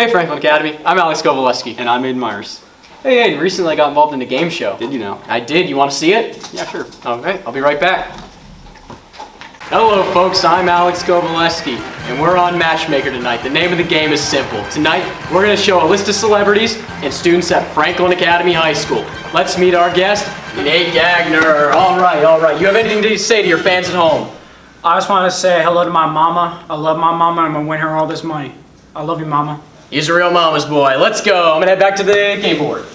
Hey Franklin Academy, I'm Alex Kovalevsky. And I'm Aiden Myers. Hey Aiden, recently I got involved in a game show. Did you know? I did, you want to see it? Yeah, sure. Okay, I'll be right back. Hello folks, I'm Alex Kovalevsky, and we're on Matchmaker tonight. The name of the game is simple. Tonight, we're going to show a list of celebrities and students at Franklin Academy High School. Let's meet our guest, Nate Gagner. All right. You have anything to say to your fans at home? I just want to say hello to my mama. I love my mama. I'm going to win her all this money. I love you, mama. He's a real mama's boy. Let's go. I'm going to head back to the game board.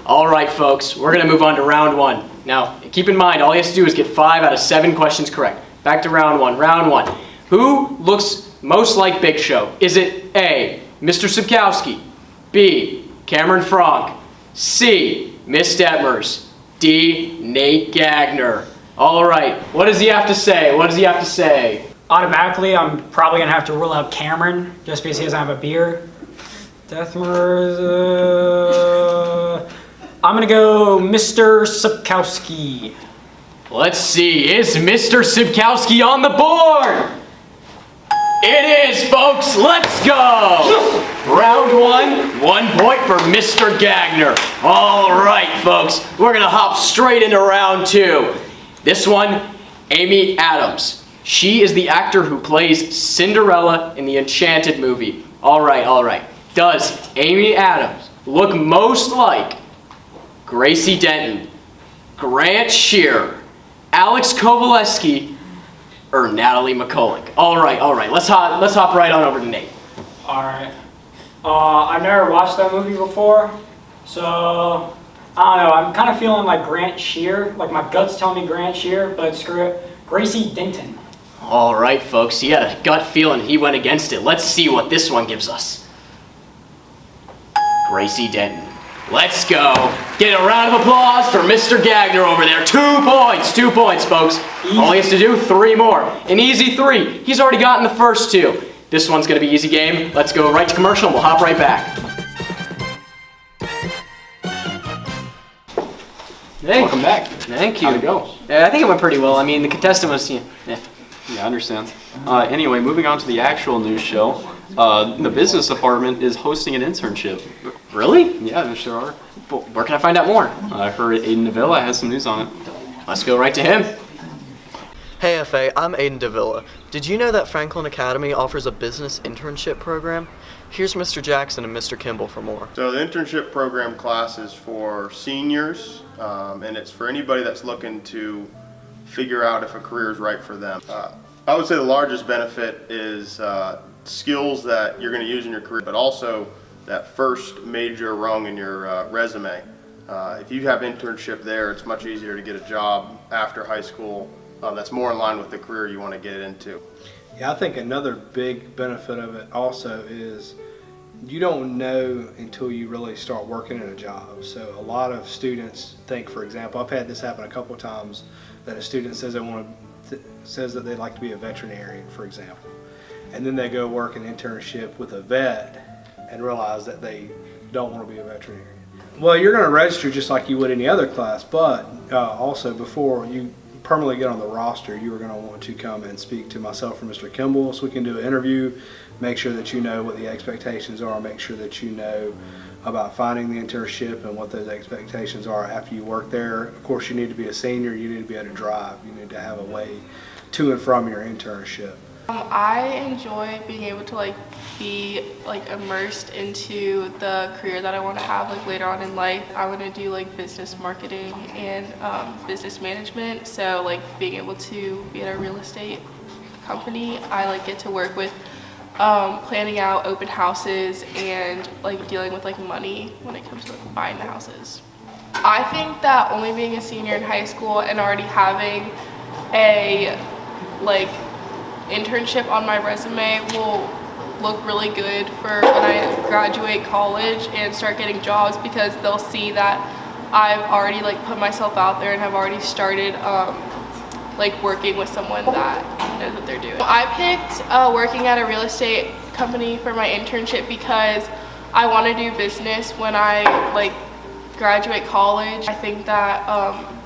All right, folks. We're going to move on to round one. Now, keep in mind, all you have to do is get 5 out of 7 questions correct. Back to round one. Round one. Who looks most like Big Show? Is it A, Mr. Subkowski, B, Cameron Franck, C, Miss Detmers, D, Nate Gagner? All right. what does he have to say? Automatically, I'm probably going to have to rule out Cameron just because he doesn't have a beard. Deathmers, I'm going to go Mr. Subkowski. Let's see. Is Mr. Subkowski on the board? It is, folks. Let's go. Round one, 1 point for Mr. Gagner. All right, folks. We're going to hop straight into round two. This one, Amy Adams. She is the actor who plays Cinderella in the Enchanted movie. All right. Does Amy Adams look most like Gracie Denton, Grant Shearer, Alex Kovalevsky, or Natalie McCulloch? All right. Let's hop right on over to Nate. All right. I've never watched that movie before, so I don't know. I'm kind of feeling like Grant Shearer. Like my gut's telling me Grant Shearer, but screw it. Gracie Denton. All right, folks. He had a gut feeling. He went against it. Let's see what this one gives us. Gracie Denton. Let's go. Get a round of applause for Mr. Gagner over there. 2 points. 2 points, folks. Easy. All he has to do, 3 more. An easy 3. He's already gotten the first 2. This one's going to be easy game. Let's go right to commercial and we'll hop right back. Hey. Welcome back. Thank you. How'd it go? I think it went pretty well. I mean, the contestant was, yeah. Yeah, I understand. Anyway, moving on to the actual news show. The business department is hosting an internship. Really? Yeah, there sure are. Where can I find out more? I heard Aiden Davila has some news on it. Let's go right to him. Hey FA, I'm Aiden Davila. Did you know that Franklin Academy offers a business internship program? Here's Mr. Jackson and Mr. Kimball for more. So the internship program class is for seniors, and it's for anybody that's looking to figure out if a career is right for them. I would say the largest benefit is skills that you're going to use in your career, but also that first major rung in your resume. If you have internship there, it's much easier to get a job after high school that's more in line with the career you want to get into. Yeah, I think another big benefit of it also is you don't know until you really start working in a job. So a lot of students think, for example, I've had this happen a couple of times, that a student says says that they'd like to be a veterinarian, for example, and then they go work an internship with a vet and realize that they don't want to be a veterinarian. Well, you're going to register just like you would any other class, but also before you permanently get on the roster, you are going to want to come and speak to myself or Mr. Kimball so we can do an interview, make sure that you know what the expectations are, make sure that you know about finding the internship and what those expectations are after you work there. Of course, you need to be a senior, you need to be able to drive, you need to have a way to and from your internship. I enjoy being able to be immersed into the career that I want to have later on in life. I want to do business marketing and business management. So being able to be at a real estate company, I get to work with planning out open houses and dealing with money when it comes to buying the houses. I think that only being a senior in high school and already having a internship on my resume will look really good for when I graduate college and start getting jobs, because they'll see that I've already put myself out there and have already started working with someone that knows what they're doing. I picked working at a real estate company for my internship because I want to do business when I graduate college. I think that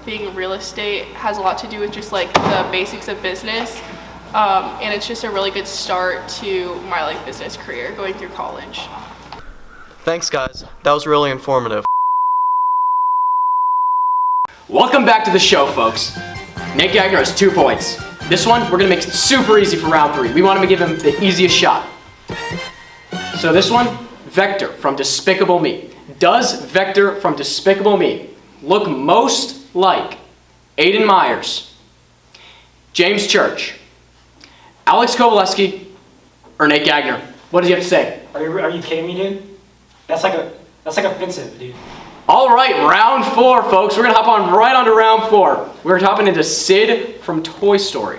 being in real estate has a lot to do with just the basics of business. and it's just a really good start to my like business career going through college. Thanks, guys. That was really informative. Welcome back to the show, folks. Nate Gagner has 2 points. This one, we're gonna make it super easy for round 3. We want to give him the easiest shot. So this one, Vector from Despicable Me. Does Vector from Despicable Me look most like Aiden Myers, James Church, Alex Kovalevsky, or Nate Gagner? What does he have to say? Are you kidding me, dude? That's like offensive, dude. All right, round 4, folks. We're gonna hop on right onto round 4. We're hopping into Sid from Toy Story.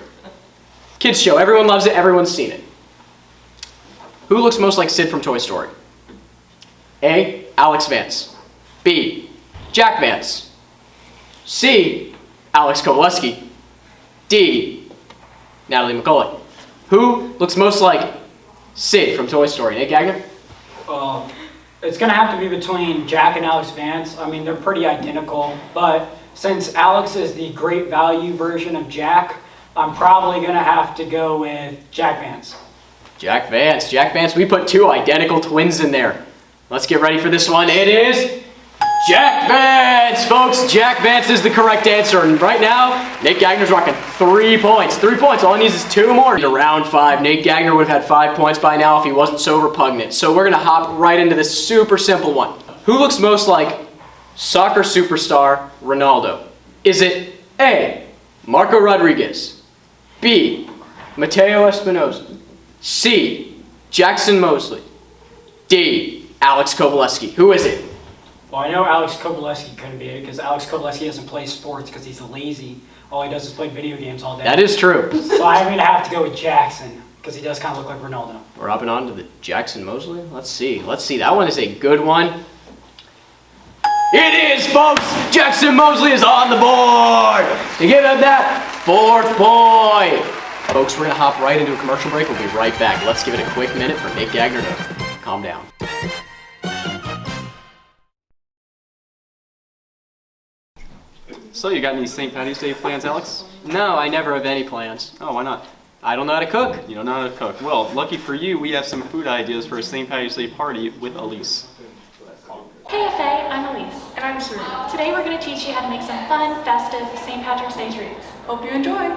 Kids show, everyone loves it, everyone's seen it. Who looks most like Sid from Toy Story? A, Alex Vance. B, Jack Vance. C, Alex Kovalevsky. D, Natalie McCullough. Who looks most like Sid from Toy Story? Nate Gagner? It's gonna have to be between Jack and Alex Vance. I mean, they're pretty identical, but since Alex is the great value version of Jack, I'm probably gonna have to go with Jack Vance. Jack Vance. Jack Vance, we put 2 identical twins in there. Let's get ready for this one. It is Jack Vance, folks. Jack Vance is the correct answer. And right now, Nate Gagner's rocking 3 points. 3 points. All he needs is 2 more. To round 5. Nate Gagner would have had 5 points by now if he wasn't so repugnant. So we're going to hop right into this super simple one. Who looks most like soccer superstar Ronaldo? Is it A, Marco Rodriguez, B, Mateo Espinosa, C, Jackson Mosley, D, Alex Kovalevsky? Who is it? Well, I know Alex Kovalevsky couldn't be it because Alex Kovalevsky doesn't play sports because he's lazy. All he does is play video games all day. That is true. So I'm going to have to go with Jackson because he does kind of look like Ronaldo. We're hopping on to the Jackson Mosley. Let's see. That one is a good one. It is, folks! Jackson Mosley is on the board! To give him that 4th point! Folks, we're going to hop right into a commercial break. We'll be right back. Let's give it a quick minute for Nate Gagner to calm down. So you got any St. Patty's Day plans, Alex? No, I never have any plans. Oh, why not? I don't know how to cook. You don't know how to cook. Well, lucky for you, we have some food ideas for a St. Patty's Day party with Elise. Hey FA, I'm Elise. And I'm Serena. Today we're going to teach you how to make some fun, festive St. Patrick's Day treats. Hope you enjoy.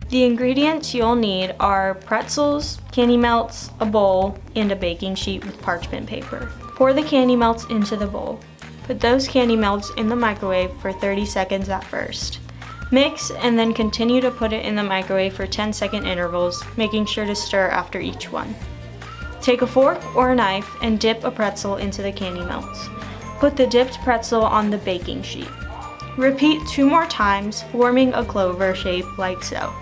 The ingredients you'll need are pretzels, candy melts, a bowl, and a baking sheet with parchment paper. Pour the candy melts into the bowl. Put those candy melts in the microwave for 30 seconds at first. Mix and then continue to put it in the microwave for 10-second intervals, making sure to stir after each one. Take a fork or a knife and dip a pretzel into the candy melts. Put the dipped pretzel on the baking sheet. Repeat 2 more times, forming a clover shape like so.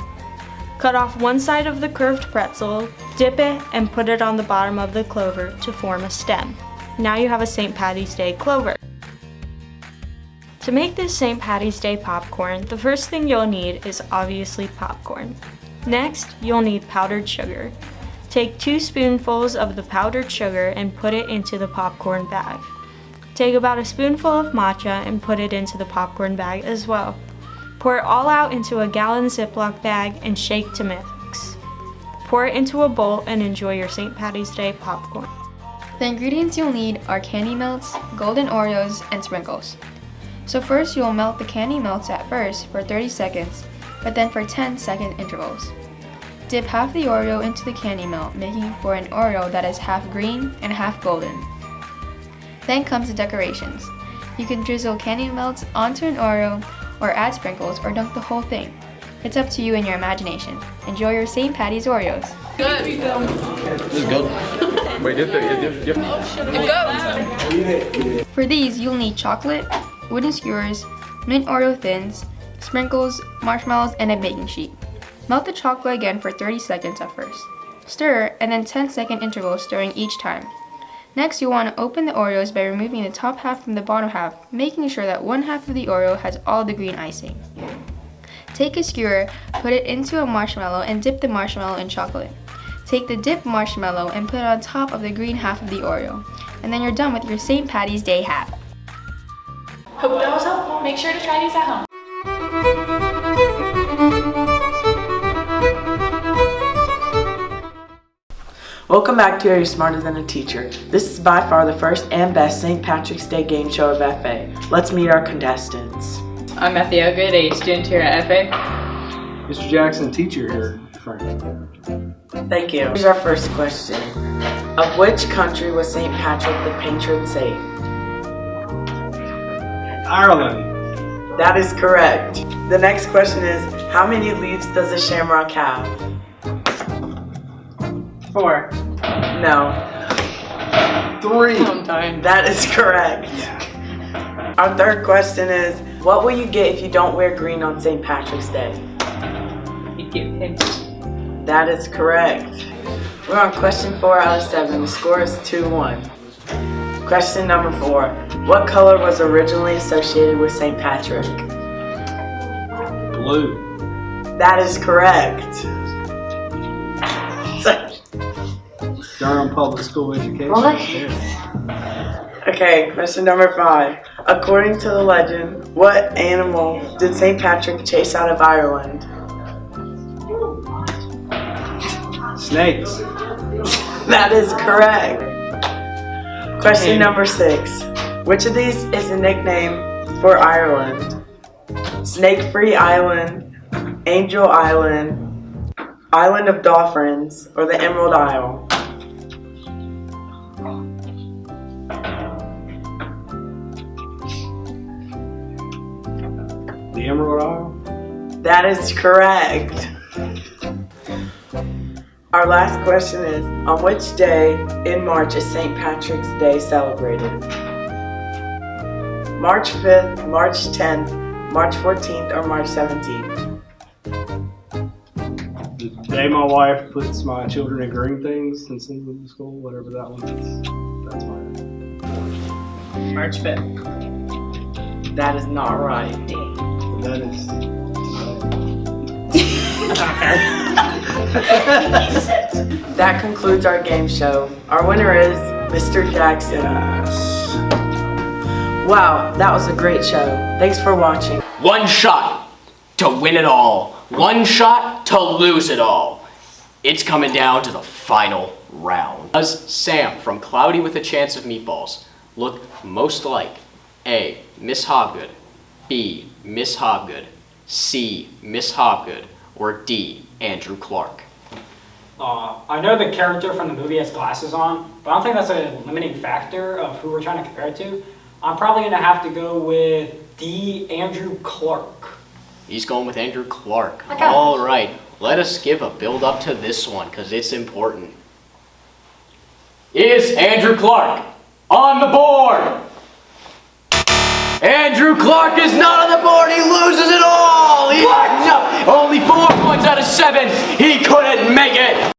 Cut off one side of the curved pretzel, dip it, and put it on the bottom of the clover to form a stem. Now you have a St. Patty's Day clover. To make this St. Patty's Day popcorn, the first thing you'll need is obviously popcorn. Next, you'll need powdered sugar. Take 2 spoonfuls of the powdered sugar and put it into the popcorn bag. Take about a spoonful of matcha and put it into the popcorn bag as well. Pour it all out into a gallon Ziploc bag and shake to mix. Pour it into a bowl and enjoy your St. Patty's Day popcorn. The ingredients you'll need are candy melts, golden Oreos, and sprinkles. So first you'll melt the candy melts at first for 30 seconds, but then for 10-second intervals. Dip half the Oreo into the candy melt, making for an Oreo that is half green and half golden. Then comes the decorations. You can drizzle candy melts onto an Oreo, or add sprinkles, or dunk the whole thing. It's up to you and your imagination. Enjoy your St. Patty's Oreos. Good. This is good. Wait, For these, you'll need chocolate, wooden skewers, mint Oreo thins, sprinkles, marshmallows, and a baking sheet. Melt the chocolate again for 30 seconds at first. Stir, and then 10-second intervals stirring each time. Next, you'll want to open the Oreos by removing the top half from the bottom half, making sure that one half of the Oreo has all the green icing. Take a skewer, put it into a marshmallow, and dip the marshmallow in chocolate. Take the dipped marshmallow and put it on top of the green half of the Oreo. And then you're done with your St. Patty's Day hat. Hope that was helpful. Make sure to try these at home. Welcome back to Are You Smarter Than a Teacher? This is by far the first and best St. Patrick's Day game show of FA. Let's meet our contestants. I'm Matthew Elgood, a student here at FA. Mr. Jackson, teacher here, Frank. Thank you. Here's our first question. Of which country was St. Patrick the patron saint? Ireland. That is correct. The next question is, how many leaves does a shamrock have? 4. No. 3. I'm dying. That is correct. Our third question is, what will you get if you don't wear green on St. Patrick's Day? You get pinched. That is correct. We're on question 4 out of 7. The score is 2-1. Question number 4. What color was originally associated with St. Patrick? Blue. That is correct. Durham Public School Education. What? Okay, question number 5. According to the legend, what animal did St. Patrick chase out of Ireland? Snakes. That is correct. Question number 6. Which of these is a nickname for Ireland? Snake-Free Island, Angel Island, Island of Dolphins, or the Emerald Isle? The Emerald Isle. That is correct. Our last question is, on which day in March is St. Patrick's Day celebrated? March 5th, March 10th, March 14th, or March 17th? The day my wife puts my children in green things and sends them to school, whatever that one is. That's mine. March 5th. That is not right. That is. That concludes our game show. Our winner is Mr. Jackson. Yes. Wow, that was a great show. Thanks for watching. One shot to win it all. One shot to lose it all. It's coming down to the final round. Does Sam from Cloudy with a Chance of Meatballs look most like A. Miss Hobgood, B. Miss Hobgood, C. Miss Hobgood, or D. Andrew Clark? I know the character from the movie has glasses on, but I don't think that's a limiting factor of who we're trying to compare it to. I'm probably going to have to go with D. Andrew Clark. He's going with Andrew Clark. All right, let us give a build up to this one because it's important. Is Andrew Clark on the board? Andrew Clark is not on the board. He loses it all. No, only 4 points out of 7. He couldn't make it.